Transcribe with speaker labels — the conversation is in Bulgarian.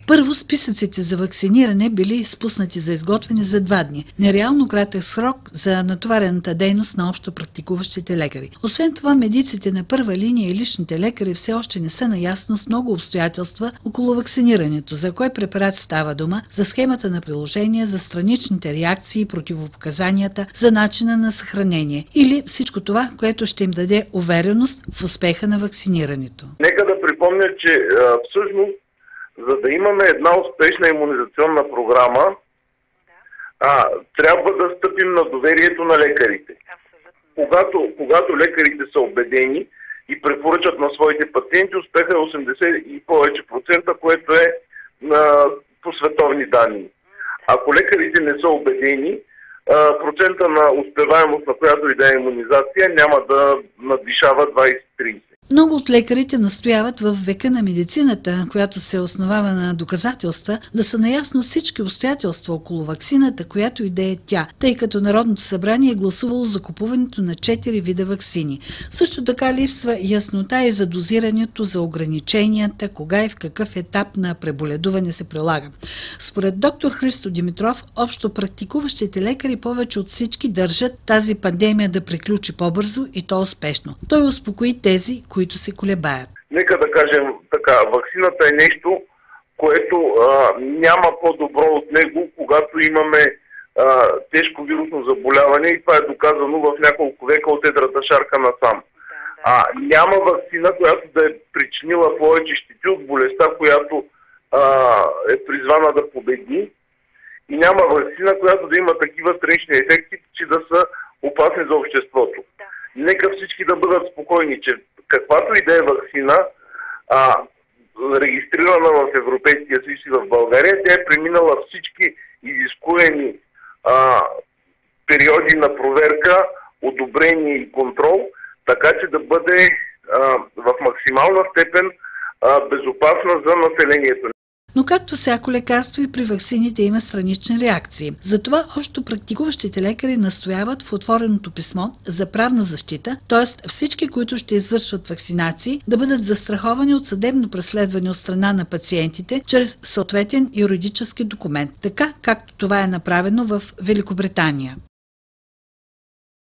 Speaker 1: Първо, списъците за вакциниране били спуснати за изготвяне за 2 дни. Нереално кратък срок за натоварената дейност на общо практикуващите лекари. Освен това, медиците на първа линия и личните лекари все още не са наясно с много обстоятелства около вакцинирането. За кой препарат става дума, за схемата на приложение, за страничните реакции, противопоказанията, за начина на съхранение. Или всичко това, което ще им даде увереност в успеха на вакцинирането.
Speaker 2: Нека да припомня, че всъщност, за да имаме една успешна имунизационна програма, трябва да стъпим на доверието на лекарите. Когато лекарите са убедени и препоръчат на своите пациенти, успеха е 80 и повече процента, което е по световни данни. Ако лекарите не са убедени, процента на успеваемост на която и да е имунизация няма да надвишава 20-30.
Speaker 1: Много от лекарите настояват в века на медицината, която се основава на доказателства, да са наясно всички обстоятелства около ваксината, която и да е тя, тъй като Народното събрание е гласувало за купуването на 4 вида ваксини. Също така липсва яснота и за дозирането, за ограниченията, кога и в какъв етап на преболедуване се прилага. Според доктор Христо Димитров, общо практикуващите лекари повече от всички държат тази пандемия да приключи по-бързо и то успешно. Той успокои тези, които се колебаят.
Speaker 2: Нека да кажем така, ваксината е нещо, което няма по-добро от него, когато имаме тежко вирусно заболяване, и това е доказано в няколко века от едрата шарка насам. Няма ваксина, която да е причинила повече щети от болестта, която е призвана да победи, и няма ваксина, която да има такива странични ефекти, че да са опасни за обществото. Нека всички да бъдат спокойни, че каквато и да е ваксина, регистрирана в Европейския съюз и в България, тя е преминала всички изискуеми периоди на проверка, одобрение и контрол, така че да бъде в максимална степен безопасна за населението.
Speaker 1: Но както всяко лекарство, и при ваксините има странични реакции. Затова още практикуващите лекари настояват в отвореното писмо за правна защита, т.е. всички, които ще извършват вакцинации, да бъдат застраховани от съдебно преследване от страна на пациентите чрез съответен юридически документ, така както това е направено в Великобритания.